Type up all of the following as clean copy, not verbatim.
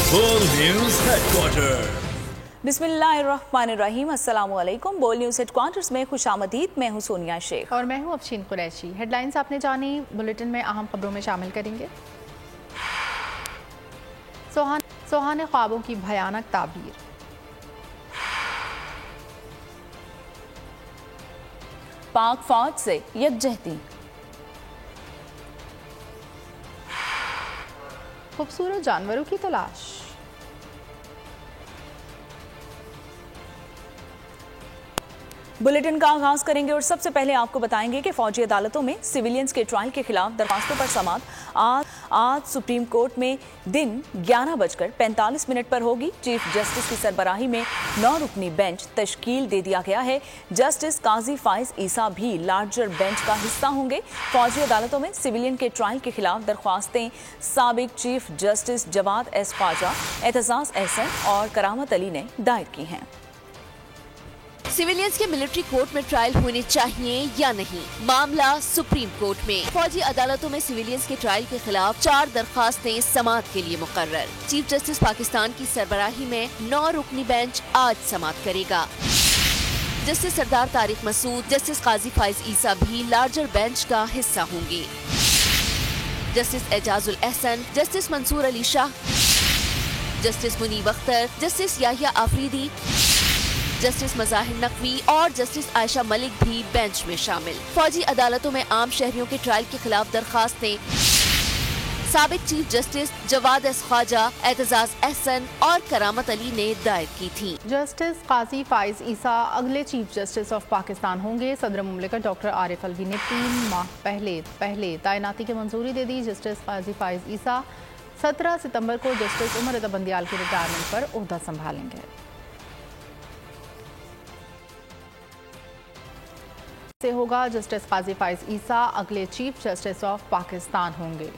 बोल news headquarter. बिस्मिल्लाहिर्रहमानिर्रहीम। अस्सलामुअलैकुम। बोल न्यूज हेडक्वार्टर्स में खुशामदीद। मैं हूँ सोनिया शेख और मैं हूँ अफशीन कुरैशी। हेडलाइंस आपने जानी, बुलेटिन में अहम खबरों में शामिल करेंगे। सुहाने ख्वाबों की भयानक ताबीर, पाक फौज से यकजहती, खूबसूरत जानवरों की तलाश, बुलेटिन का आगाज करेंगे और सबसे पहले आपको बताएंगे कि फौजी अदालतों में सिविलियंस के ट्रायल के खिलाफ दरखास्तों पर समाअत आज सुप्रीम कोर्ट में दिन 11:45 पर होगी। चीफ जस्टिस की सरबराही में 9 रुकनी बेंच तश्कील दे दिया गया है। जस्टिस काजी फाइज ईसा भी लार्जर बेंच का हिस्सा होंगे। फौजी अदालतों में सिविलियन के ट्रायल के खिलाफ दरख्वास्तें साबिक chief justice Jawad S Khawaja, Aitzaz Ahsan और करामत अली ने दायर की हैं। सिविलियंस के मिलिट्री कोर्ट में ट्रायल होने चाहिए या नहीं, मामला सुप्रीम कोर्ट में। फौजी अदालतों में सिविलियंस के ट्रायल के खिलाफ 4 दरखास्तें समाअत के लिए मुकर्रर। चीफ जस्टिस पाकिस्तान की सरबराही में 9 रुकनी बेंच आज समाअत करेगा। जस्टिस सरदार तारिक मसूद, जस्टिस काजी फाइज ईसा भी लार्जर बेंच का हिस्सा होंगे। Justice Ijazul Ahsan, justice Mansoor Ali Shah, justice Munib Akhtar, justice Yahya Afridi, justice Mazahar Naqvi और जस्टिस आयशा मलिक भी बेंच में शामिल। फौजी अदालतों में आम शहरियों के ट्रायल के खिलाफ दरखास्तें साबिक chief justice Jawad S Khawaja, Aitzaz Ahsan और करामत अली ने दायर की थी। जस्टिस काजी फाइज ईसा अगले चीफ जस्टिस ऑफ पाकिस्तान होंगे। सदर मुमलिकत डॉक्टर आरिफ अलवी ने 3 माह पहले तैनाती की मंजूरी दे दी। जस्टिस काजी फाइज ईसा 17 सितंबर को जस्टिस उमर रज़ा बंदियाल के रिटायरमेंट पर ओहदा संभालेंगे। से होगा जस्टिस काजी फाइज ईसा अगले चीफ जस्टिस ऑफ पाकिस्तान होंगे।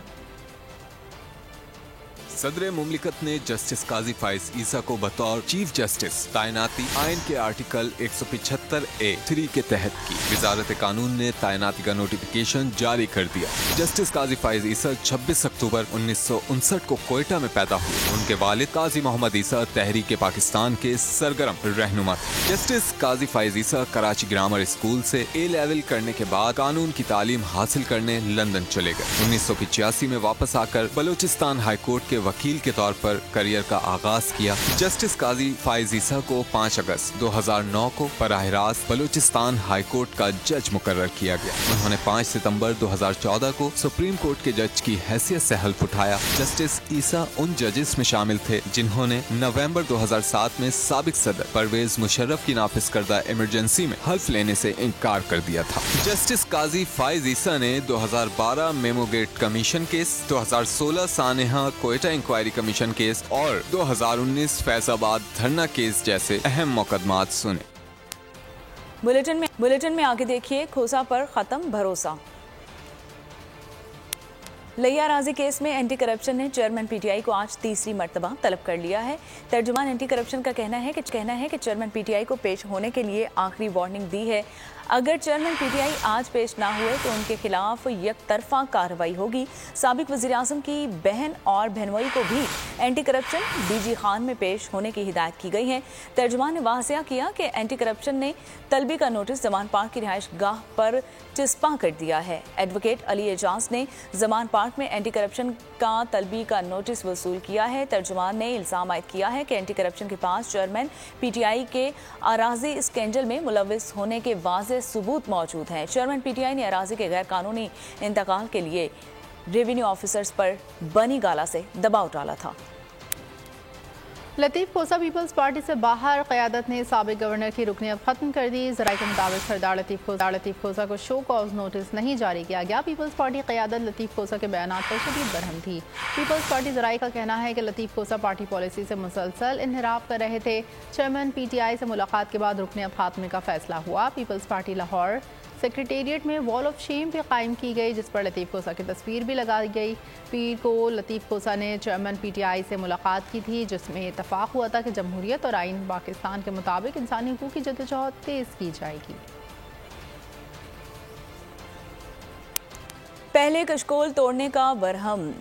सदर मुमलिकत ने जस्टिस काजी फाइज ईसा को बतौर चीफ जस्टिस तैनाती आइन के आर्टिकल 175A(3) के तहत की। वजारत कानून ने तैनाती का नोटिफिकेशन जारी कर दिया। जस्टिस काजी फाइज ईसा 26 अक्टूबर 1959 को कोयटा में पैदा हुए। उनके वालिद काजी मोहम्मद ईसा तहरीक पाकिस्तान के सरगर्म रहनुमा थे। जस्टिस काजी फाइज ईसा कराची ग्रामर स्कूल से A लेवल करने के बाद कानून की तालीम हासिल करने लंदन चले गए। 1985 में वापस आकर बलूचिस्तान हाई कोर्ट के वकील के तौर पर करियर का आगाज किया। जस्टिस काजी फाइज ईसा को 5 अगस्त 2009 को बराह रास्त बलूचिस्तान हाई कोर्ट का जज मुकर्रर किया गया। उन्होंने 5 सितंबर 2014 को सुप्रीम कोर्ट के जज की हैसियत से हल्फ उठाया। जस्टिस ईसा उन जजेस में शामिल थे जिन्होंने नवंबर 2007 में साबिक सदर परवेज मुशर्रफ की नाफिज करदा इमरजेंसी में हल्फ लेने से इनकार कर दिया था। जस्टिस काजी फाइज ईसा ने 2012 मेमोगेट कमीशन केस, 2016 सानेहा कोयटा इंक्वायरी कमीशन केस और 2019 फैजाबाद धरना केस जैसे अहम मुकदमात सुने। बुलेटिन में आगे देखिए, खोसा पर खत्म भरोसा। लिया राजी केस में एंटी करप्शन ने चेयरमैन पीटीआई को आज तीसरी मर्तबा तलब कर लिया है। तर्जुमान एंटी करप्शन का कहना है कि चेयरमैन पीटीआई को पेश होने के लिए आखिरी वार्निंग दी है। अगर चेयरमैन पीटीआई आज पेश ना हुए तो उनके खिलाफ यकतरफा कार्रवाई होगी। साबिक वज़ीर आज़म की बहन और बहनोई को भी एंटी करप्शन डीजी खान में पेश होने की हिदायत की गई है। तर्जुमान ने वाज़िया किया कि एंटी करप्शन ने तलबी का नोटिस जमान पार्क की रिहाइश गाह पर चिस्पा कर दिया है। एडवोकेट अली एजाज ने जमान पार्क में एंटी करप्शन का तलबी का नोटिस वसूल किया है। तर्जुमान ने इल्ज़ाम आयद किया है कि एंटी करप्शन के पास चेयरमैन पीटीआई के अराजी स्कैंडल में मुलविस होने के वाज़ेह सबूत मौजूद हैं। चेयरमैन पीटीआई ने अराजी के गैर कानूनी इंतकाल के लिए रेवेन्यू ऑफिसर्स पर बनी गाला से दबाव डाला था। लतीफ खोसा पीपल्स पार्टी से बाहर, क़यादत ने साबिक गवर्नर की रुकनियत खत्म कर दी। ज़राए के मुताबिक सरदार लतीफ खोसा को शो कॉज नोटिस नहीं जारी किया गया। पीपल्स पार्टी क़यादत लतीफ खोसा के बयानात पर शदीद बरहम थी। पीपल्स पार्टी ज़राए का कहना है कि लतीफ खोसा पार्टी पॉलिसी से मुसलसल इन्हिराफ कर रहे थे। चेयरमैन पीटीआई से मुलाकात के बाद रुकनियत खात्मे का फैसला हुआ। पीपल्स पार्टी लाहौर सेक्रेटेरिएट में वॉल ऑफ शेम भी कायम की गई, जिस पर लतीफ खोसा की तस्वीर भी लगाई गई। पीर को लतीफ खोसा ने चेयरमैन पीटीआई से मुलाकात की थी, जिसमें इत्तफाक हुआ था कि जमहूरियत और आइन पाकिस्तान के मुताबिक इंसानी हकूक़ की जद्दोजहद तेज़ की जाएगी। पहले कशकोल तोड़ने का बरहम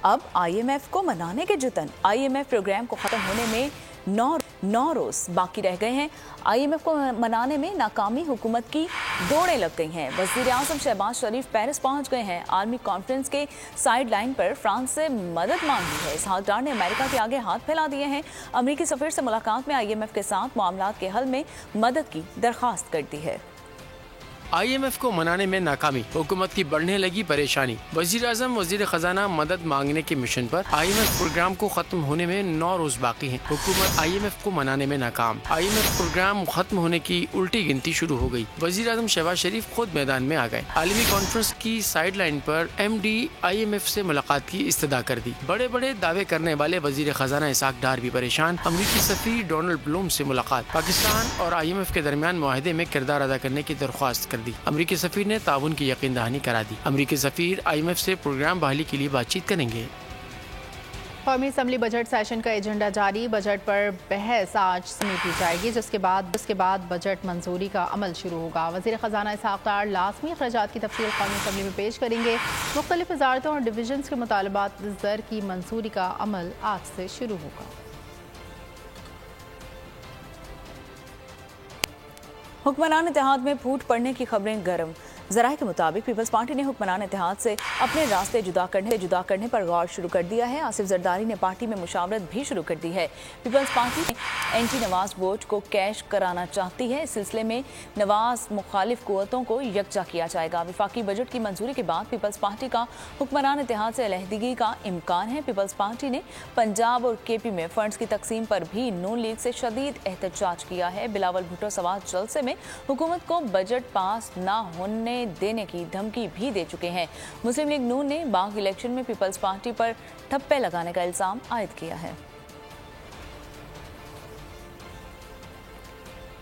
अब IMF को मनाने के जतन। IMF प्रोग्राम को खत्म होने में 9 रोज बाकी रह गए हैं। IMF को मनाने में नाकामी हुकूमत की दौड़ें लग गई हैं। वज़ीर आज़म शहबाज शरीफ पेरिस पहुंच गए हैं। आर्मी कॉन्फ्रेंस के साइड लाइन पर फ्रांस से मदद मांगी है। इसहाक डार ने अमेरिका के आगे हाथ फैला दिए हैं। अमरीकी सफीर से मुलाकात में IMF के साथ मामलात के हल में मदद की दरख्वास्त कर दी है। IMF को मनाने में नाकामी, हुकूमत की बढ़ने लगी परेशानी। वजीर आज़म वजीर खजाना मदद मांगने के मिशन पर। IMF प्रोग्राम को खत्म होने में 9 रोज बाकी हैं। हुकूमत IMF को मनाने में नाकाम। IMF प्रोग्राम खत्म होने की उल्टी गिनती शुरू हो गई। वजीर आज़म शहबाज शरीफ खुद मैदान में आ गए। आलमी कॉन्फ्रेंस की साइड लाइन पर MD IMF से मुलाकात की इस्तदा कर दी। बड़े बड़े दावे करने वाले वजीर खजाना इसहाक डार भी परेशान। अमरीकी सफीर डोनाल्ड ब्लूम से मुलाकात। पाकिस्तान और IMF के दरमियान मुआहदे में किरदार अदा करने की दरख्वास्त दी। अमरीकी सफीर ने ताउन की यकीन दहानी करा दी। अमरीकी सफीर IMF से प्रोग्राम बहाली के लिए बातचीत करेंगे। कौमी असम्बली बजट सेशन का एजेंडा जारी। बजट पर बहस आज समेटी जाएगी, जिसके बाद बजट मंजूरी का अमल शुरू होगा। वज़ीर ख़जाना इसहाक डार लाज़मी अख़राजात की तफसील कौमी असम्बली में पेश करेंगे। मुख्तलिफ वज़ारतों और डिवीजन्स के मुतालबात ज़र की मंजूरी का अमल आज से शुरू होगा। हुक्मरान इत्तेहाद में फूट पड़ने की खबरें गर्म। ज़राए के मुताबिक पीपल्स पार्टी ने हुक्मरान इत्तेहाद से अपने रास्ते जुदा करने पर गौर शुरू कर दिया है। आसिफ जरदारी ने पार्टी में मुशावरत भी शुरू कर दी है। Peoples Party anti Nawaz vote को कैश कराना चाहती है। इस सिलसिले में नवाज मुखालिफ कुव्वतों को यकजा किया जाएगा। वफाकी बजट की मंजूरी के बाद पीपल्स पार्टी का हुक्मरान इत्तेहाद से अलहदगी का इम्कान है। पीपल्स पार्टी ने पंजाब और KP में फंड्स की तकसीम पर भी नून लीग से शदीद एहतजाज किया है। बिलावल भुट्टो सवाल जलसे में हुकूमत को बजट पास न होने देने की धमकी भी दे चुके हैं। मुस्लिम लीग नून ने बाग इलेक्शन में पीपल्स पार्टी पर ठप्पे लगाने का इल्जाम आयद किया है।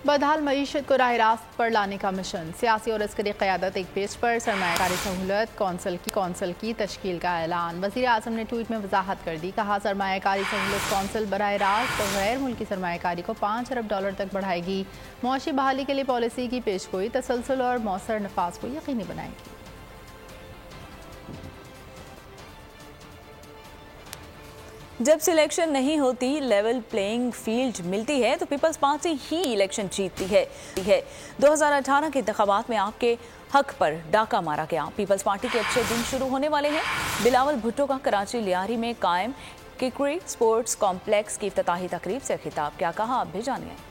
बदहाल मईशत को राह रास्त पर लाने का मिशन। सियासी और अस्करी क़यादत एक पेज पर सरमायाकारी सहूलत कौंसल की तश्कील का ऐलान। वज़ीर आज़म ने ट्वीट में वजाहत कर दी। कहा सरमायाकारी सहूलत कौंसल बराह रास्त और गैर मुल्की सरमायाकारी को $5 अरब तक बढ़ाएगी। मुआशी बहाली के लिए पॉलिसी की पेशगोई, तसलसल और मौसर नफाज को यकीनी बनाएगी। जब सिलेक्शन नहीं होती, लेवल प्लेइंग फील्ड मिलती है तो पीपल्स पार्टी ही इलेक्शन जीतती है। 2018 के इंतखाबात में आपके हक पर डाका मारा गया। पीपल्स पार्टी के अच्छे दिन शुरू होने वाले हैं। बिलावल भुट्टो का कराची लियारी में कायम किकरी स्पोर्ट्स कॉम्प्लेक्स की इफ्तिताही तकरीब से खिताब। क्या कहा, आप भी जानिए।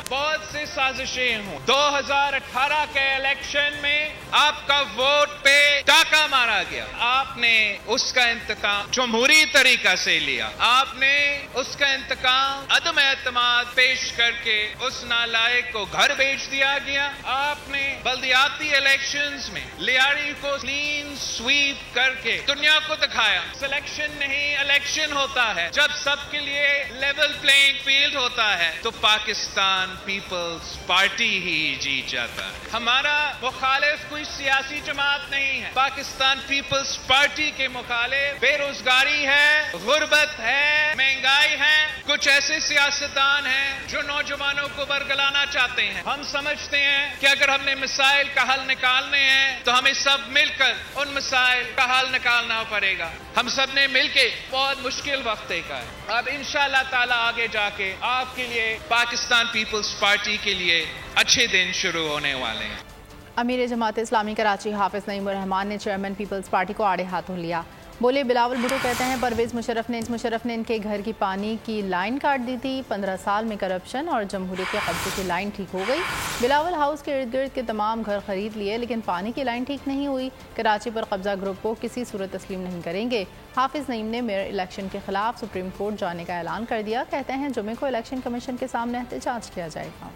बहुत सी साजिशें हों। 2018 के इलेक्शन में आपका वोट पे डाका मारा गया। आपने उसका इंतकाम जमहूरी तरीका से लिया। आपने उसका इंतकाम अदम एतमाद पेश करके उस नालायक को घर बेच दिया गया। आपने बल्दियाती इलेक्शंस में लियारी को क्लीन स्वीप करके दुनिया को दिखाया सिलेक्शन नहीं इलेक्शन होता है। जब सबके लिए लेवल प्लेइंग फील्ड होता है तो पाकिस्तान पीपल्स पार्टी ही जीत जाता है। हमारा मुखालिफ कोई सियासी जमात नहीं है। पाकिस्तान पीपल्स पार्टी के मुखालिफ बेरोजगारी है, गुर्बत है, महंगाई है। कुछ ऐसे सियासतदान हैं जो नौजवानों को बरगलाना चाहते हैं। हम समझते हैं कि अगर हमने मसाइल का हल निकालने हैं तो हमें सब मिलकर उन मसाइल का हल निकालना पड़ेगा। हम सब ने मिलकर बहुत मुश्किल वक्त देखा है। अब इंशाअल्लाह ताला आगे जाके आपके लिए पाकिस्तान पीपल्स पार्टी के लिए अच्छे दिन शुरू होने वाले हैं। अमीर जमात इस्लामी कराची हाफिज नईमुर रहमान ने चेयरमैन पीपल्स पार्टी को आड़े हाथों लिया। बोले बिलावल भुट्टो कहते हैं परवेज मुशर्रफ ने इनके घर की पानी की लाइन काट दी थी। 15 साल में करप्शन और जमहूरियत के कब्जे की लाइन ठीक हो गई। बिलावल हाउस के इर्द गिर्द के तमाम घर खरीद लिए लेकिन पानी की लाइन ठीक नहीं हुई। कराची पर कब्जा ग्रुप को किसी सूरत तस्लीम नहीं करेंगे। हाफिज नईम ने मेयर इलेक्शन के खिलाफ सुप्रीम कोर्ट जाने का ऐलान कर दिया। कहते हैं जुमे को इलेक्शन कमीशन के सामने एहतजाज किया जाएगा।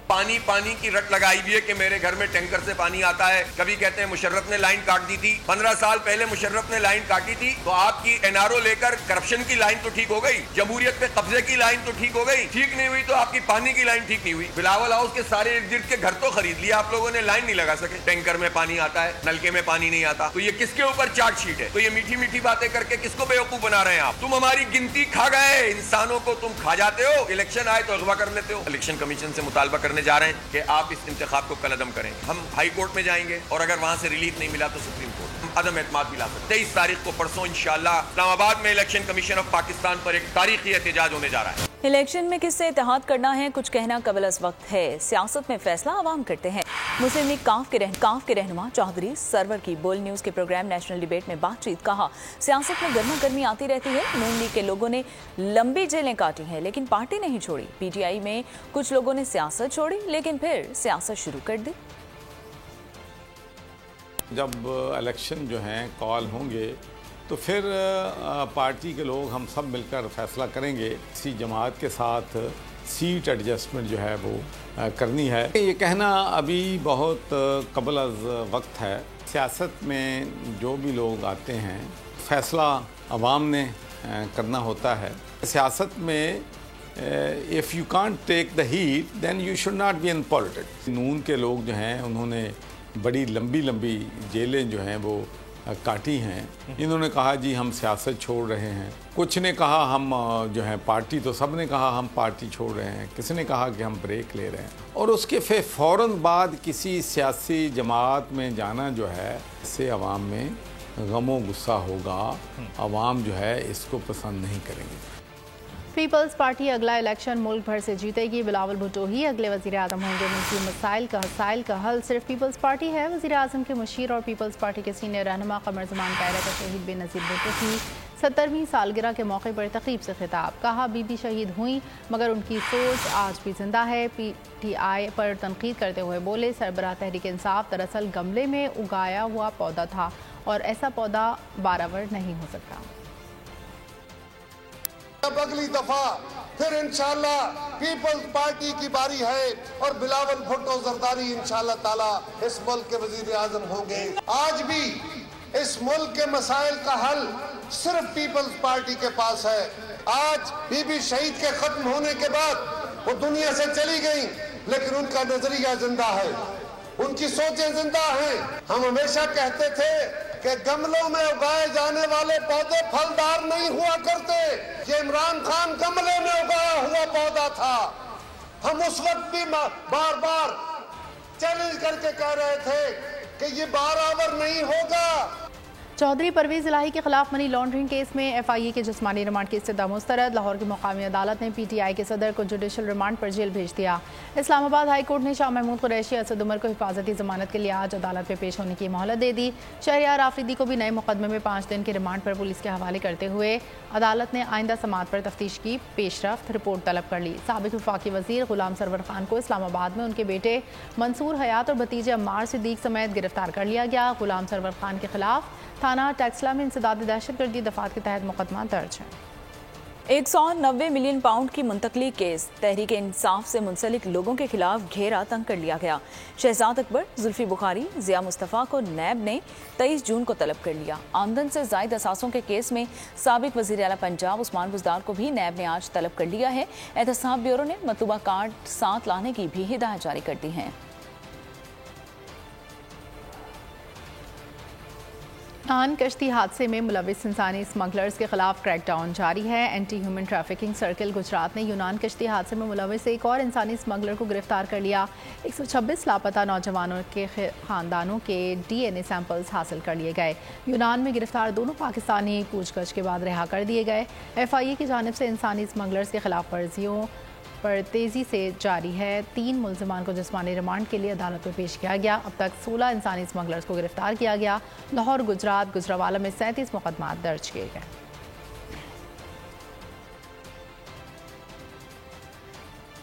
पानी की रट लगाई हुई है कि मेरे घर में टैंकर से पानी आता है। कभी कहते हैं मुशर्रफ ने लाइन काट दी थी। 15 साल पहले मुशर्रफ ने लाइन काटी थी तो आपकी NRO लेकर करप्शन की लाइन तो ठीक हो गई, जमहूरियत पे कब्जे की लाइन तो ठीक हो गई। ठीक नहीं हुई तो आपकी पानी की लाइन ठीक नहीं हुई। बिलावल हाउस के सारे इर्द गिर्द के घर तो खरीद लिया आप लोगों ने, लाइन नहीं लगा सके। टैंकर में पानी आता है, नलके में पानी नहीं आता। तो ये किसके ऊपर चार्जशीट है? तो ये मीठी मीठी बातें करके किसको बेवकूफ बना रहे हैं आप? तुम हमारी गिनती खा गए, इंसानों को तुम खा जाते हो। इलेक्शन आए तो अगवा कर लेते हो। इलेक्शन कमीशन से मुतालबा करने जा रहे हैं कि आप इस इंतखाब को कलअदम करें। हम हाई कोर्ट में जाएंगे और अगर वहां से रिलीफ नहीं मिला तो सुप्रीम कोर्ट। عدم اعتماد بھی لا سکتے. 23 تاریخ کو پرسوں انشاءاللہ اسلام آباد میں الیکشن کمیشن آف پاکستان پر ایک تاریخی احتجاج ہونے جا رہا ہے. الیکشن میں کس سے اتحاد کرنا ہے کچھ کہنا قبل از وقت ہے. سیاست میں فیصلہ عوام کرتے ہیں. مسلم لیگ کاف کے رہنما چودھری سرور کی بول نیوز کے پروگرام نیشنل ڈیبیٹ میں بات چیت. کہا سیاست میں گرما گرمی آتی رہتی ہے. نون لیگ کے لوگوں نے لمبی جیلیں کاٹی ہیں لیکن پارٹی نہیں چھوڑی. پی ٹی آئی میں کچھ لوگوں نے سیاست چھوڑی لیکن پھر سیاست شروع کر دی. جب الیکشن جو ہیں کال ہوں گے تو پھر پارٹی کے لوگ ہم سب مل کر فیصلہ کریں گے. اسی جماعت کے ساتھ سیٹ ایڈجسٹمنٹ جو ہے وہ کرنی ہے. یہ کہنا ابھی بہت قبل از وقت ہے. سیاست میں جو بھی لوگ آتے ہیں فیصلہ عوام نے کرنا ہوتا ہے. سیاست میں if you can't take the heat then you should not be in politics. نون کے لوگ جو ہیں انہوں نے بڑی لمبی جیلیں جو ہیں وہ کاٹی ہیں. انہوں نے کہا جی ہم سیاست چھوڑ رہے ہیں. کچھ نے کہا ہم جو ہیں پارٹی, تو سب نے کہا ہم پارٹی چھوڑ رہے ہیں. کسی نے کہا کہ ہم بریک لے رہے ہیں. اور اس کے فوراً بعد کسی سیاسی جماعت میں جانا جو ہے اس سے عوام میں غم و غصہ ہوگا. عوام جو ہے اس کو پسند نہیں کریں گے. پیپلز پارٹی اگلا الیکشن ملک بھر سے جیتے گی. بلاول بھٹو ہی اگلے وزیر اعظم ہوں گے. ملکی مسائل کا حل صرف پیپلز پارٹی ہے. وزیر اعظم کے مشیر اور پیپلز پارٹی کے سینئر رہنما قمر زمان قائرہ کا شہید بے نظیر بھٹو کی 70ویں سالگرہ کے موقع پر تقریب سے خطاب. کہا بی بی شہید ہوئیں مگر ان کی سوچ آج بھی زندہ ہے. پی ٹی آئی پر تنقید کرتے ہوئے بولے سربراہ تحریک انصاف دراصل گملے میں اگایا ہوا پودا تھا اور ایسا پودا بارآور نہیں ہو سکتا. اب اگلی دفعہ پھر انشاءاللہ پیپلز پارٹی کی باری ہے اور بلاول بھٹو زرداری انشاءاللہ تعالی اس ملک کے وزیر اعظم ہوں گے. آج بھی اس ملک کے مسائل کا حل صرف پیپلز پارٹی کے پاس ہے. آج بی بی شہید کے ختم ہونے کے بعد وہ دنیا سے چلی گئیں لیکن ان کا نظریہ زندہ ہے, ان کی سوچیں زندہ ہیں. ہم ہمیشہ کہتے تھے کہ گملوں میں اگائے جانے والے پودے پھلدار نہیں ہوا کرتے. یہ عمران خان گملے میں اگایا ہوا پودا تھا. ہم اس وقت بھی بار بار چیلنج کر کے کہہ رہے تھے کہ یہ بارآور نہیں ہوگا. چودھری پرویز الہی کے خلاف منی لانڈرنگ کیس میں ایف آئی اے کے جسمانی ریمانڈ کی استدعا مسترد. لاہور کی مقامی عدالت نے پی ٹی آئی کے صدر کو جوڈیشل ریمانڈ پر جیل بھیج دیا. اسلام آباد ہائی کورٹ نے شاہ محمود قریشی اسد عمر کو حفاظتی ضمانت کے لیے آج عدالت میں پیش ہونے کی مہلت دے دی. شہریار آفریدی کو بھی نئے مقدمے میں 5 دن کے ریمانڈ پر پولیس کے حوالے کرتے ہوئے عدالت نے آئندہ سماعت پر تفتیش کی پیش رفت رپورٹ طلب کر لی. سابق وفاقی وزیر غلام سرور خان کو اسلام آباد میں ان کے بیٹے منصور حیات اور بھتیجے عمار صدیق سمیت گرفتار کر لیا گیا. غلام سرور خان کے خلاف تھانہ ٹیکسلا میں انسداد دہشت گردی دفعات کے تحت مقدمہ درج ہے. 190 ملین پاؤنڈ کی منتقلی کیس. تحریک انصاف سے منسلک لوگوں کے خلاف گھیرا تنگ کر لیا گیا. شہزاد اکبر, زلفی بخاری, ضیاء مصطفیٰ کو نیب نے 23 جون کو طلب کر لیا. آمدن سے زائد اثاثوں کے کیس میں سابق وزیر اعلیٰ پنجاب عثمان بزدار کو بھی نیب نے آج طلب کر لیا ہے. احتساب بیورو نے مطلوبہ کارڈ ساتھ لانے کی بھی ہدایت جاری کر دی ہیں. نان کشتی حادثے میں ملوث انسانی اسمگلرز کے خلاف کریک ڈاؤن جاری ہے. Anti human trafficking circle Gujrat نے یونان کشتی حادثے میں ملوث ایک اور انسانی اسمگلر کو گرفتار کر لیا. 126 لاپتہ نوجوانوں کے خاندانوں کے ڈی این اے سیمپلز حاصل کر لیے گئے. یونان میں گرفتار دونوں پاکستانی پوچھ گچھ کے بعد رہا کر دیے گئے. ایف آئی اے کی جانب سے انسانی اسمگلرز کے خلاف ورزیوں پر تیزی سے جاری ہے. 3 ملزمان کو جسمانی ریمانڈ کے لیے عدالت میں پیش کیا گیا. اب تک 16 انسانی اسمگلرز کو گرفتار کیا گیا. لاہور, گجرات, گجرانوالہ میں 37 مقدمات درج کیے گئے.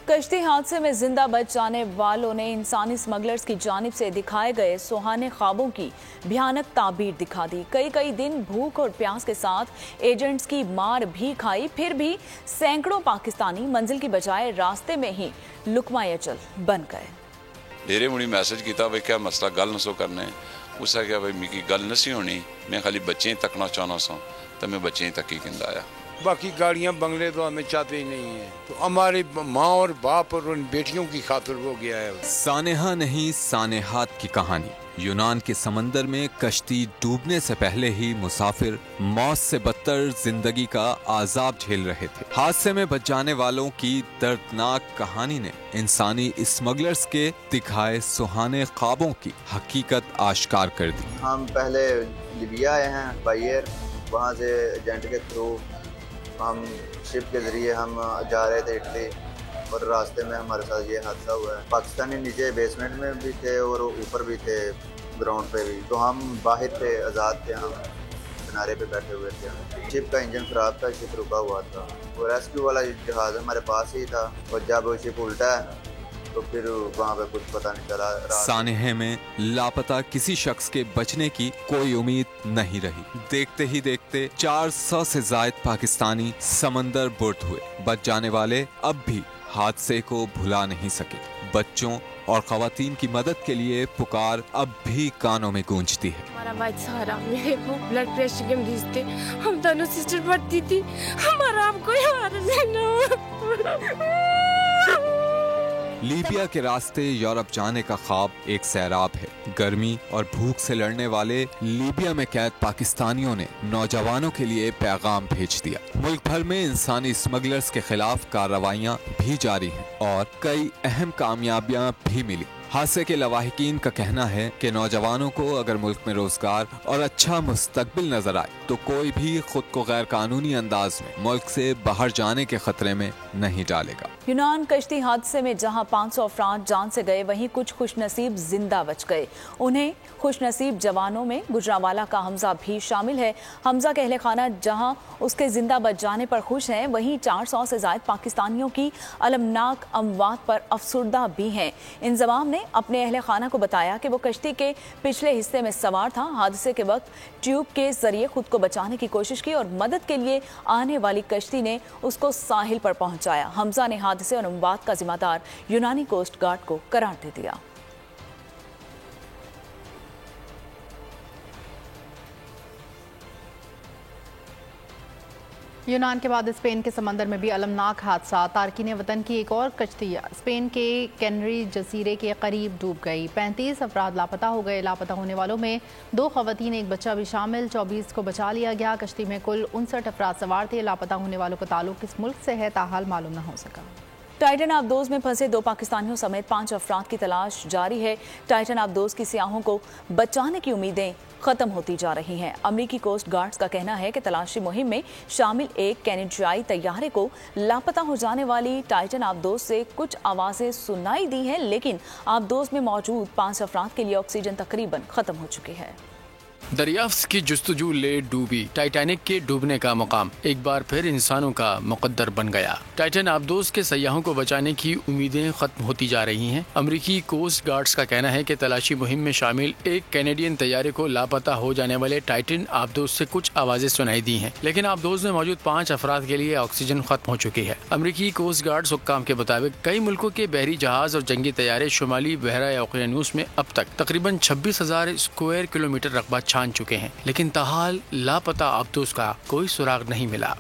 کشتی حادثے میں زندہ بچ جانے والوں نے انسانی اسمگلرز کی جانب سے دکھائے گئے سہانے خوابوں کی بھیانک تعبیر دکھا دی. کئی دن بھوک اور پیاس کے ساتھ ایجنٹس کی مار بھی کھائی. پھر بھی سینکڑوں پاکستانی منزل کی بجائے راستے میں ہی لقمہ اجل بن گئے. ڈیرے مڑی میسج کیتا بھائی کیا مسئلہ گل نسو کرنے. اس کا کیا بھائی میری گل نسی ہونی, میں خالی بچے ہی تکنا چاہنا سا تو میں بچے ہی تکی کندا آیا. बाकी गाड़ियाँ बंगले तो हमें चाहते ही नहीं है। तो हमारे माँ और बाप और उन बेटियों की खातिर वो गया है। सानेहा नहीं सानेहात की कहानी। यूनान के समंदर में कश्ती डूबने से पहले ही मुसाफिर मौत से बदतर जिंदगी का आजाब झेल रहे थे। हादसे में बच जाने वालों की दर्दनाक कहानी ने इंसानी स्मगलर्स के दिखाए सुहाने ख्वाबों की हकीकत आश्कार कर दी। हम पहले लीबिया आए हैं बाय एयर, वहाँ से एजेंट के थ्रू हम शिप के जरिए हम जा रहे थे इटली, और रास्ते में हमारे साथ ये हादसा हुआ है। पाकिस्तानी नीचे बेसमेंट में भी थे और ऊपर भी थे, ग्राउंड पे भी। तो हम बाहर थे, आज़ाद थे, हम किनारे पे बैठे हुए थे। शिप का इंजन खराब था, शिप रुका हुआ था। वो रेस्क्यू वाला जहाज़ हमारे पास ही था, और जब वो शिप उल्टा है तो फिर वहाँ पे कुछ पता नहीं चला। सानेहे में लापता किसी शख्स के बचने की कोई उम्मीद नहीं रही। देखते ही देखते 400 से ज्यादा पाकिस्तानी समंदर बुर्द हुए। बच जाने वाले अब भी हादसे को भुला नहीं सके। बच्चों और खवातीन की मदद के लिए पुकार अब भी कानों में गूंजती है। हमारा भाई सहारा, मेरे को ब्लड प्रेशर के मरीज थे, हम दोनों सिस्टर पढ़ती थी, हमारा अब कोई लीबिया के रास्ते यूरोप जाने का ख्वाब एक सैराब है। गर्मी और भूख से लड़ने वाले लीबिया में कैद पाकिस्तानियों ने नौजवानों के लिए पैगाम भेज दिया। मुल्क भर में इंसानी स्मगलर्स के खिलाफ कार्रवाइयां भी जारी हैं और कई अहम कामयाबियां भी मिली। हादसे के लवाहिकीन का कहना है कि नौजवानों को अगर मुल्क में रोजगार और अच्छा मुस्तकबिल नजर आए तो कोई भी खुद को गैर कानूनी अंदाज में मुल्क से बाहर जाने के खतरे में नहीं डालेगा। यूनान कश्ती हादसे में जहां 500 अफराद जान से गए, वहीं कुछ खुशनसीब जिंदा बच गए। उन्हें खुशनसीब जवानों में गुजरांवाला का हमजा भी शामिल है। हमजा के अहले खाना जहां उसके जिंदा बच जाने पर खुश हैं, वहीं 400 से ज्यादा पाकिस्तानियों की अलमनाक अमवात पर अफसुर्दा भी हैं। इंजमाम ने अपने अहले खाना को बताया कि वो कश्ती के पिछले हिस्से में सवार था। हादसे के वक्त ट्यूब के जरिए खुद को बचाने की कोशिश की और मदद के लिए आने वाली कश्ती ने उसको साहिल पर पहुंचाया। हमजा ने हादसे और अमवात का जिम्मेदार यूनानी कोस्ट गार्ड को करार दे दिया। यूनान के बाद स्पेन के समंदर में भी अलमनाक हादसा। तारकीन वतन की एक और कश्ती स्पेन के कैनरी जजीरे के करीब डूब गई। 35 अफराद लापता हो गए। लापता होने वालों में 2 खवातीन, एक बच्चा भी शामिल। 24 को बचा लिया गया। कश्ती में कुल 59 अफराद सवार थे। लापता होने वालों का ताल्लुक किस मुल्क से है, ताहाल मालूम न हो सका। टाइटन आबदोज में फंसे 2 पाकिस्तानियों समेत 5 अफराद की तलाश जारी है। टाइटन आबदोज की सियाहों को बचाने की उम्मीदें खत्म होती जा रही हैं। अमरीकी कोस्ट गार्ड्स का कहना है कि तलाशी मुहिम में शामिल एक कैनेडियाई तैयारे को लापता हो जाने वाली टाइटन आबदोज से कुछ आवाजें सुनाई दी हैं, लेकिन आबदोज में मौजूद 5 अफराद के लिए ऑक्सीजन तकरीबन खत्म हो चुकी है। दरियाफ्त की जुस्तजू ले डूबी टाइटैनिक के डूबने का मुकाम एक बार फिर इंसानों का मुकद्दर बन गया। टाइटन आबदोज के सयाहों को बचाने की उम्मीदें खत्म होती जा रही हैं। अमरीकी कोस्ट गार्ड्स का कहना है कि तलाशी मुहिम में शामिल एक कैनेडियन तैयारे को लापता हो जाने वाले टाइटन आबदोज से कुछ आवाजें सुनाई दी हैं, लेकिन आबदोज में मौजूद 5 अफराद के लिए ऑक्सीजन खत्म हो चुकी है। अमरीकी कोस्ट गार्ड्स हुक्काम के मुताबिक कई मुल्कों के बहरी जहाज और जंगी तैयारे शुमाली बहरा ओकियानूस में अब तक तकरीबन 26,000 स्क्वायर किलोमीटर रकबा छान चुके हैं, लेकिन ताहाल लापता आबदोज का कोई सुराग नहीं मिला।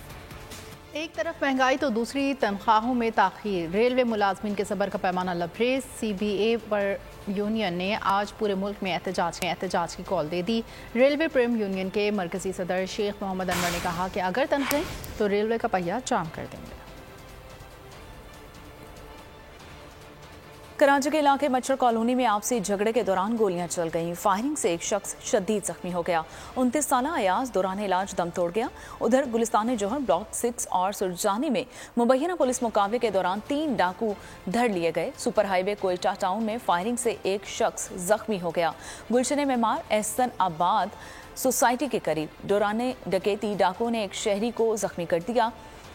एक तरफ महंगाई तो दूसरी तनख्वाहों में ताखीर। रेलवे मुलाजमीन के सब्र का पैमाना लबरेज। CBA पर यूनियन ने आज पूरे मुल्क में एहतजाज की कॉल दे दी। रेलवे प्रेम यूनियन के मरकजी सदर शेख मोहम्मद अनवर ने कहा कि अगर तनख्वाहें तो रेलवे का पहिया जाम कर देंगे। कराची के इलाके मच्छर कॉलोनी में आपसी झगड़े के दौरान गोलियां चल गईं। फायरिंग से एक शख्स शदीद जख्मी हो गया। 29 साला अयाज दौरान इलाज दम तोड़ गया। उधर गुलिस्तान जौहर ब्लॉक 6 और सुरजानी में मुबैना पुलिस मुकाबले के दौरान 3 डाकू धर लिए गए। सुपर हाईवे कोयटा टाउन में फायरिंग से एक शख्स जख्मी हो गया। गुलशन मेमार एहसन आबाद सोसाइटी के करीब दौरान डकैती डाकुओं ने एक शहरी को जख्मी कर दिया।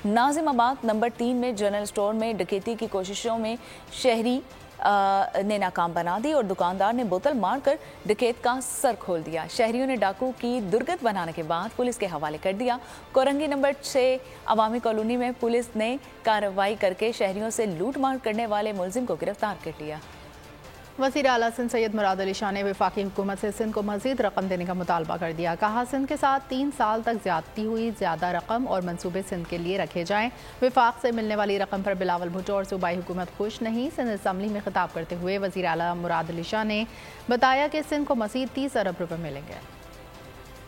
नाजिमाबाद नंबर 3 में जनरल स्टोर में डकैती की कोशिशों में शहरी ने नाकाम बना दी और दुकानदार ने बोतल मारकर डकैत का सर खोल दिया। शहरियों ने डाकू की दुर्गत बनाने के बाद पुलिस के हवाले कर दिया। कोरंगी नंबर 6 अवामी कॉलोनी में पुलिस ने कार्रवाई करके शहरियों से लूट मार करने वाले मुलजिम को गिरफ्तार कर लिया। वज़ीर आला सिंध सैयद मुराद अली शाह ने वफाकी हुकूमत से सिंध को मज़ीद रकम देने का मुतालबा कर दिया। कहा सिंध के साथ 3 साल तक ज़्यादती हुई, ज़्यादा रकम और मनसूबे सिंध के लिए रखे जाएँ। वफाक से मिलने वाली रकम पर बिलावल भुट्टो और सूबाई हुकूमत खुश नहीं। सिंध असम्बली में खिताब करते हुए वज़ीर आला मुराद अली शाह ने बताया कि सिंध को मज़ीद 30 अरब रुपये मिलेंगे।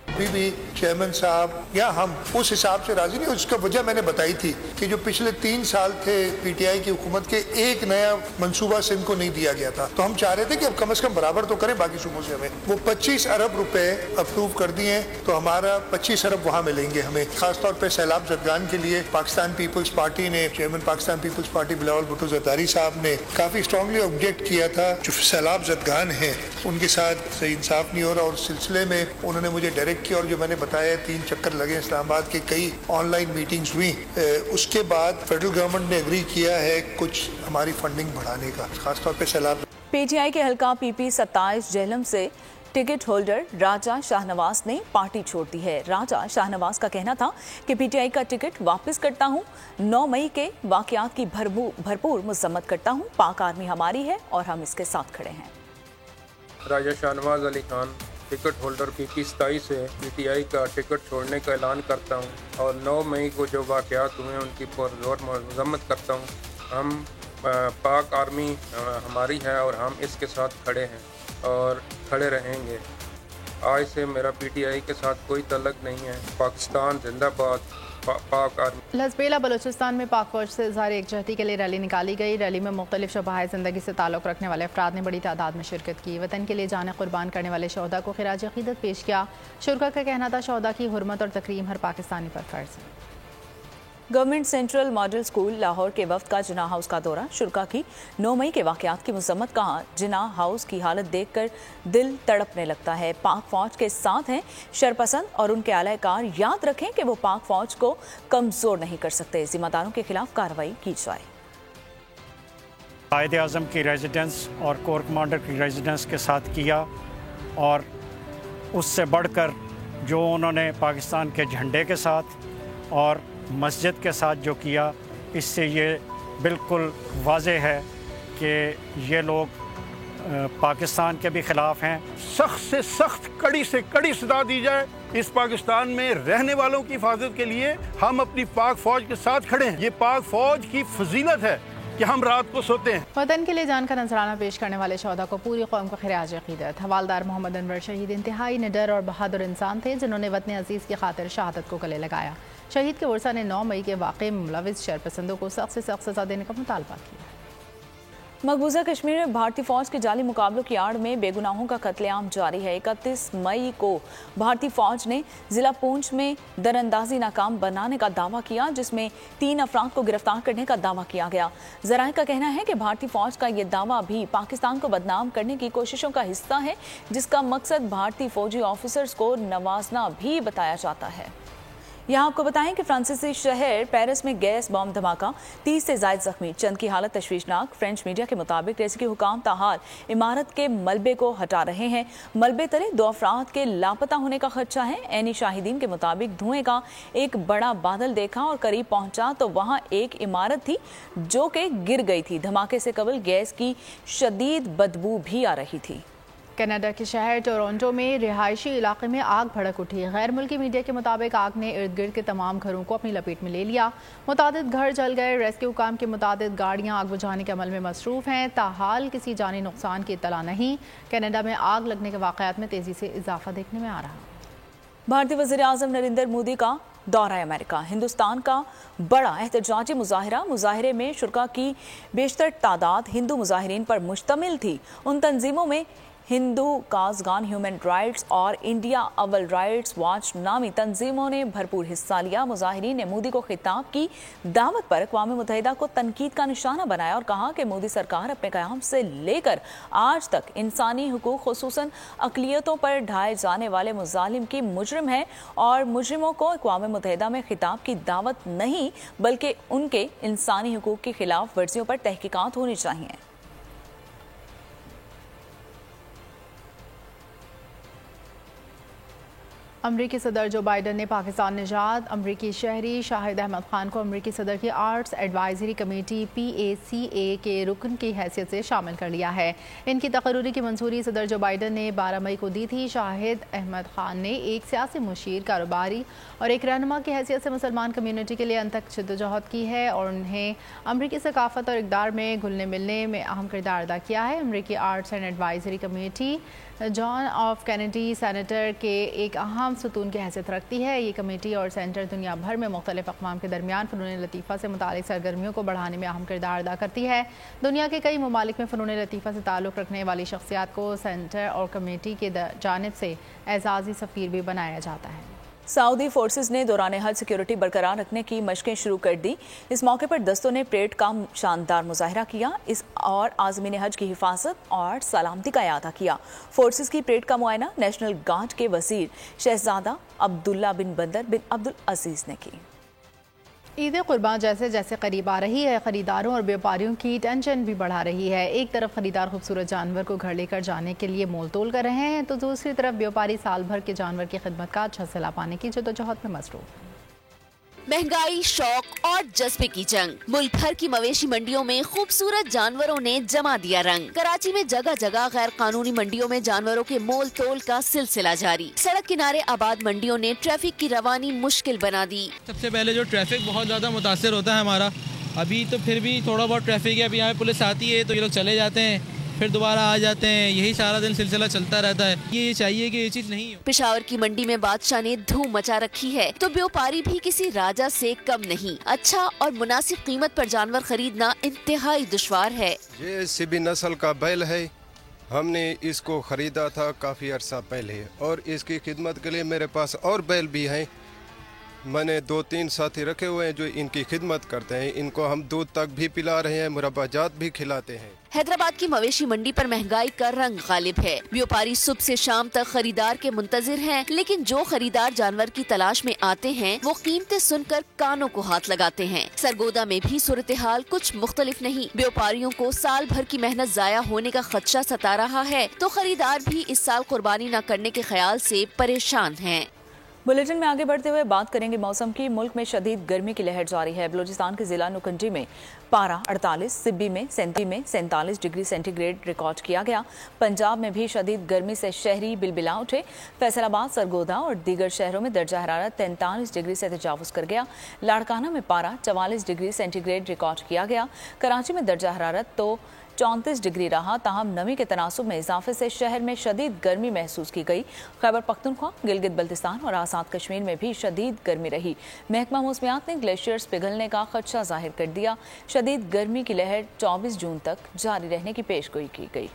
अभी भी चेयरमैन साहब या हम उस हिसाब से राजी नहीं। उसका वजह मैंने बताई थी कि जो पिछले 3 साल थे पीटीआई की हुकूमत के, एक नया मंसूबा सिंध को नहीं दिया गया था। तो हम चाह रहे थे कि अब कम से कम बराबर तो करें बाकी सूबों से। हमें वो 25 अरब रुपए अप्रूव कर दिए, तो हमारा 25 अरब वहाँ मिलेंगे हमें। खासतौर पर सैलाब जदगान के लिए पाकिस्तान पीपल्स पार्टी ने, chairman Pakistan Peoples Party Bilawal Bhutto Zardari Sahab ने काफी स्ट्रांगली ऑब्जेक्ट किया था। जो सैलाब जदगान है उनके साथ सही इंसाफ नहीं हो रहा, और सिलसिले में उन्होंने मुझे डायरेक्ट किया और जो मैंने बताया 3 चक्कर लगे इस्लामाबाद के, कई ऑनलाइन मीटिंग्स हुई। उसके बाद फेडरल गवर्नमेंट ने एग्री किया है कुछ हमारी फंडिंग बढ़ाने का, खासतौर पे सैलाब। पीटीआई के हल्का PP 27 जेहलम से टिकट होल्डर राजा शाहनवाज ने पार्टी छोड़ दी है। राजा शाहनवाज का कहना था कि पीटीआई का टिकट वापस करता हूं। 9 मई के वाकयात की भरपूर मजम्मत करता हूं। पाक आर्मी हमारी है और हम इसके साथ खड़े हैं। Raja Shahnawaz Ali Khan, ticket holder PP 27 से पीटीआई का टिकट छोड़ने का ऐलान करता हूं और 9 मई को जो वाक़यात हुए उनकी पुरज़ोर मज़म्मत करता हूं। हम पाक आर्मी हमारी है और हम इसके साथ खड़े हैं और खड़े रहेंगे। आज से मेरा पीटीआई के साथ कोई तल्लुक़ नहीं है। पाकिस्तान जिंदाबाद, पाक आर्मी। लसबेला बलूचिस्तान में पाक फौज से इज़हार एकजहती के लिए रैली निकाली गई। रैली में मुख्तलिफ शोबाए ज़िंदगी से ताल्लुक़ रखने वाले अफराद ने बड़ी तादाद में शिरकत की। वतन के लिए जाने कुर्बान करने वाले शोहदा को खिराज अक़ीदत पेश किया। शुरका का कहना था शोहदा की हुर्मत और तकरीम हर पाकिस्तानी पर फ़र्ज़ है। Government central model school Lahore के वफ्द का जिन्ना हाउस का दौरा। शुरका की 9 मई के वाक़यात की मज़म्मत। कहा जिन्ना हाउस की हालत देखकर दिल तड़पने लगता है। पाक फौज के साथ हैं शरपसंद और उनके आलाकार। याद रखें कि वो पाक फौज को कमज़ोर नहीं कर सकते। ज़िम्मेदारों के खिलाफ कार्रवाई की जाए। कायद आज़म की रेजिडेंस और कोर कमांडर की रेजिडेंस के साथ किया, और उससे बढ़कर जो उन्होंने पाकिस्तान के झंडे के साथ और मस्जिद के साथ जो किया, इससे ये बिल्कुल वाज़ेह है कि ये लोग पाकिस्तान के भी ख़िलाफ़ हैं। सख्त से सख्त, कड़ी से कड़ी सज़ा दी जाए। इस पाकिस्तान में रहने वालों की हिफाजत के लिए हम अपनी पाक फ़ौज के साथ खड़े हैं। ये पाक फ़ौज की फजीलत है कि हम रात को सोते हैं। वतन के लिए जान का नजराना पेश करने वाले शोहदा को पूरी कौम को खिराज अक़ीदत। हवालदार मोहम्मद अनवर शहीद इंतहाई निडर और बहादुर इंसान थे, जिन्होंने वतन अजीज़ की खातिर शहादत को गले लगाया। शहीद के वर्सा ने 9 मई के वाक़े में मुलविस शरपसंदों को सख्त से सख्त सज़ा देने का मुतालबा किया। मकबूजा कश्मीर में भारतीय फौज के जाली मुकाबलों की आड़ में बेगुनाहों का कत्लेआम जारी है। 31 मई को भारतीय फौज ने जिला पूंछ में दरअंदाजी नाकाम बनाने का दावा किया, जिसमें 3 अफराद को गिरफ्तार करने का दावा किया गया। ज़राए का कहना है कि भारतीय फौज का ये दावा भी पाकिस्तान को बदनाम करने की कोशिशों का हिस्सा है, जिसका मकसद भारतीय फौजी ऑफिसर्स को नवाजना भी बताया जाता है। यहाँ आपको बताएं कि फ्रांसीसी शहर पेरिस में गैस बॉम्ब धमाका, 30 से ज़ायद जख्मी, चंद की हालत तशवीशनाक। फ्रेंच मीडिया के मुताबिक रेस्क्यू के हुकाम ताहाल इमारत के मलबे को हटा रहे हैं। मलबे तले 2 अफराद के लापता होने का खदशा है। ऐनी शाहिदीन के मुताबिक धुएं का एक बड़ा बादल देखा और करीब पहुंचा तो वहां एक इमारत थी जो कि गिर गई थी। धमाके से कबल गैस की शदीद बदबू भी आ रही थी। कनाडा के शहर टोरंटो में रिहायशी इलाके में आग भड़क उठी। गैर मुल्की मीडिया के मुताबिक आग ने इर्द गिर्द के तमाम घरों को अपनी लपेट में ले लिया। मुतादिद घर जल गए। रेस्क्यू काम के मुताबिक गाड़ियां आग बुझाने के अमल में मसरूफ हैं। ताहाल किसी जानी नुकसान की इत्तला नहीं। कनाडा में आग लगने के वाक़यात में तेजी से इजाफा देखने में आ रहा। भारतीय वज़ीर आज़म नरेंद्र मोदी का दौरा अमेरिका। हिंदुस्तान का बड़ा एहतजाजी मुजाहिरे में शुरका की बेशतर तादाद हिंदू मुजाहिरीन पर मुश्तमिल थी। उन तंजीमों में हिंदू काज़गान ह्यूमन राइट्स और इंडिया अव्वल राइट्स वॉच नामी तंजीमों ने भरपूर हिस्सा लिया। मुजाहिरीन ने मोदी को खिताब की दावत पर अक़वाम मुत्तहिदा को तनकीद का निशाना बनाया और कहा कि मोदी सरकार अपने क़याम से लेकर आज तक इंसानी हुकूक खुसूसन अक़लियतों पर ढाए जाने वाले मुजालिम की मुजरिम है और मुजरिमों को अक़वाम मुत्तहिदा में खिताब की दावत नहीं बल्कि उनके इंसानी हुकूक की खिलाफ वर्जियों पर तहकीकात होनी चाहिए। امریکی صدر جو بائیڈن نے پاکستان نژاد امریکی شہری شاہد احمد خان کو امریکی صدر کی آرٹس ایڈوائزری کمیٹی PACA کے رکن کی حیثیت سے شامل کر لیا ہے۔ ان کی تقرری کی منظوری صدر جو بائیڈن نے 12 مئی کو دی تھی۔ شاہد احمد خان نے ایک سیاسی مشیر، کاروباری اور ایک رہنما کی حیثیت سے مسلمان کمیونٹی کے لیے انتھک جدوجہد کی ہے اور انہیں امریکی ثقافت اور اقدار میں گھلنے ملنے میں اہم کردار ادا کیا ہے۔ امریکی arts and advisory committee John F Kennedy senator کے ایک اہم ستون کی حیثیت رکھتی ہے۔ یہ کمیٹی اور سینٹر دنیا بھر میں مختلف اقوام کے درمیان فنون لطیفہ سے متعلق سرگرمیوں کو بڑھانے میں اہم کردار ادا کرتی ہے۔ دنیا کے کئی ممالک میں فنون لطیفہ سے تعلق رکھنے والی شخصیات کو سینٹر اور کمیٹی کی جانب سے اعزازی سفیر بھی بنایا جاتا ہے۔ سعودی فورسز نے دوران حج سیکیورٹی برقرار رکھنے کی مشقیں شروع کر دی۔ اس موقع پر دستوں نے پریڈ کا شاندار مظاہرہ کیا اور عازمین حج کی حفاظت اور سلامتی کا اعادہ کیا۔ فورسز کی پریڈ کا معائنہ نیشنل گارڈ کے وزیر شہزادہ عبداللہ بن بندر بن عبدالعزیز نے کی۔ عید قربان جیسے جیسے قریب آ رہی ہے، خریداروں اور بیوپاریوں کی ٹینشن بھی بڑھا رہی ہے۔ ایک طرف خریدار خوبصورت جانور کو گھر لے کر جانے کے لیے مول تول کر رہے ہیں تو دوسری طرف بیوپاری سال بھر کے جانور کی خدمت کا اچھا صلہ پانے کی جدوجہد میں مصروف۔ مہنگائی، شوق اور جذبے کی جنگ، ملک بھر کی مویشی منڈیوں میں خوبصورت جانوروں نے جما دیا رنگ۔ کراچی میں جگہ جگہ غیر قانونی منڈیوں میں جانوروں کے مول تول کا سلسلہ جاری۔ سڑک کنارے آباد منڈیوں نے ٹریفک کی روانی مشکل بنا دی۔ سب سے پہلے جو ٹریفک بہت زیادہ متاثر ہوتا ہے ہمارا، ابھی تو پھر بھی تھوڑا بہت ٹریفک ہے، ابھی یہاں پولیس آتی ہے تو یہ لوگ چلے جاتے ہیں، پھر دوبارہ آ جاتے ہیں، یہی سارا دن سلسلہ چلتا رہتا ہے۔ یہ چاہیے کہ یہ چیز نہیں ہو۔ پشاور کی منڈی میں بادشاہ نے دھوم مچا رکھی ہے تو بیوپاری بھی کسی راجا سے کم نہیں۔ اچھا اور مناسب قیمت پر جانور خریدنا انتہائی دشوار ہے۔ یہ سبی نسل کا بیل ہے، ہم نے اس کو خریدا تھا کافی عرصہ پہلے اور اس کی خدمت کے لیے میرے پاس اور بیل بھی ہیں۔ میں نے 2-3 ساتھی رکھے ہوئے ہیں جو ان کی خدمت کرتے ہیں، ان کو ہم دودھ تک بھی پلا رہے ہیں، مربع جات بھی کھلاتے ہیں۔ حیدرآباد کی مویشی منڈی پر مہنگائی کا رنگ غالب ہے۔ بیوپاری صبح سے شام تک خریدار کے منتظر ہیں، لیکن جو خریدار جانور کی تلاش میں آتے ہیں وہ قیمتیں سن کر کانوں کو ہاتھ لگاتے ہیں۔ سرگودا میں بھی صورتحال کچھ مختلف نہیں۔ بیوپاریوں کو سال بھر کی محنت ضائع ہونے کا خدشہ ستا رہا ہے تو خریدار بھی اس سال قربانی نہ کرنے کے خیال سے پریشان ہیں۔ بلیٹن میں آگے بڑھتے ہوئے بات کریں گے موسم کی۔ ملک میں شدید گرمی کی لہر جاری ہے۔ بلوچستان کے ضلع نوکنڈی میں پارہ 48، سبی میں 47 ڈگری سینٹی گریڈ ریکارڈ کیا گیا۔ پنجاب میں بھی شدید گرمی سے شہری بلبلا اٹھے۔ فیصل آباد، سرگودا اور دیگر شہروں میں درجہ حرارت 43 ڈگری سے تجاوز کر گیا۔ لاڑکانہ میں پارہ 44 ڈگری سینٹی گریڈ ریکارڈ کیا گیا۔ کراچی میں درجہ حرارت تو 34 ڈگری رہا، تاہم نمی کے تناسب میں اضافے سے شہر میں شدید گرمی محسوس کی گئی۔ خیبر پختونخوا، گلگت بلتستان اور آزاد کشمیر میں بھی شدید گرمی رہی۔ محکمہ موسمیات نے گلیشیئرز پگھلنے کا خدشہ ظاہر کر دیا۔ شدید گرمی کی لہر 24 جون تک جاری رہنے کی پیشگوئی کی گئی۔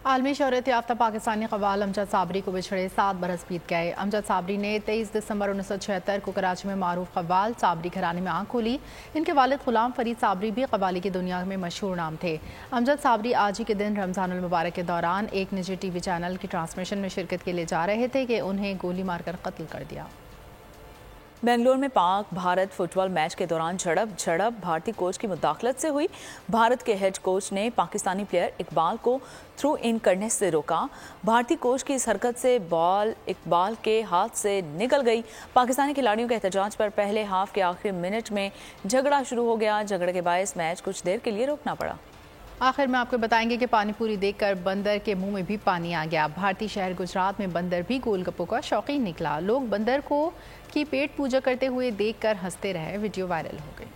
عالمی شہرت یافتہ پاکستانی قوال امجد صابری کو بچھڑے 7 برس بیت گئے۔ امجد صابری نے 23 دسمبر 1976 کو کراچی میں معروف قوال صابری گھرانے میں آنکھ کھولی۔ ان کے والد غلام فرید صابری بھی قوالی کی دنیا میں مشہور نام تھے۔ امجد صابری آج ہی کے دن رمضان المبارک کے دوران ایک نجی ٹی وی چینل کی ٹرانسمیشن میں شرکت کے لیے جا رہے تھے کہ انہیں گولی مار کر قتل کر دیا۔ بنگلور میں پاک بھارت فٹ بال میچ کے دوران جھڑپ بھارتی کوچ کی مداخلت سے ہوئی۔ بھارت کے ہیڈ کوچ نے پاکستانی پلیئر اقبال کو تھرو ان کرنے سے روکا۔ بھارتی کوچ کی اس حرکت سے بال اقبال کے ہاتھ سے نکل گئی۔ پاکستانی کھلاڑیوں کے احتجاج پر پہلے ہاف کے آخری منٹ میں جھگڑا شروع ہو گیا۔ جھگڑے کے باعث میچ کچھ دیر کے لیے روکنا پڑا۔ آخر میں آپ کو بتائیں گے کہ پانی پوری دیکھ کر بندر کے منہ میں بھی پانی آ گیا۔ بھارتی شہر گجرات میں بندر بھی گول گپوں کا شوقین نکلا۔ لوگ بندر کی پیٹ پوجا کرتے ہوئے دیکھ کر ہنستے رہے۔ ویڈیو وائرل ہو گئی۔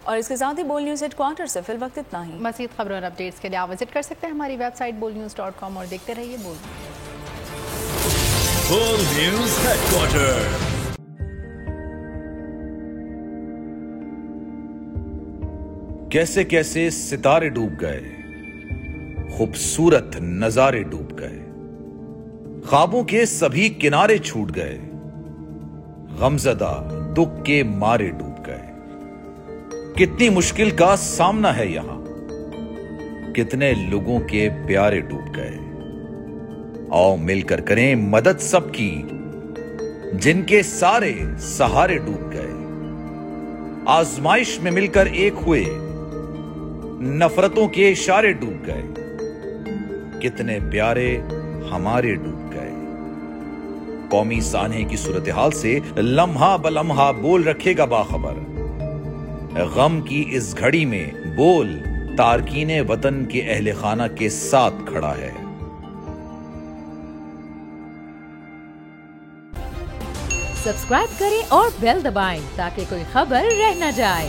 اور اس کے ساتھ ہی بول نیوز ہیڈ کوارٹر سے فی الوقت اتنا ہی۔ مزید خبروں اور اپڈیٹس کے لیے آپ وزٹ کر سکتے ہیں ہماری ویب سائٹ bolnews.com اور دیکھتے رہیے بول نیوز ہیڈ کوارٹر۔ کیسے کیسے ستارے ڈوب گئے، خوبصورت نظارے ڈوب گئے، خوابوں کے سبھی کنارے چھوٹ گئے، غمزدہ دکھ کے مارے ڈوب گئے۔ کتنی مشکل کا سامنا ہے یہاں، کتنے لوگوں کے پیارے ڈوب گئے۔ آؤ مل کر کریں مدد سب کی، جن کے سارے سہارے ڈوب گئے۔ آزمائش میں مل کر ایک ہوئے، نفرتوں کے اشارے ڈوب گئے۔ कितने प्यारे हमारे डूब गए। कौमी सानहे की सूरत हाल से लम्हा बलम्हा बोल रखेगा बाखबर। गम की इस घड़ी में बोल तारकीने वतन के अहले खाना के साथ खड़ा है। सब्सक्राइब करें और बेल दबाएं ताकि कोई खबर रह न जाए।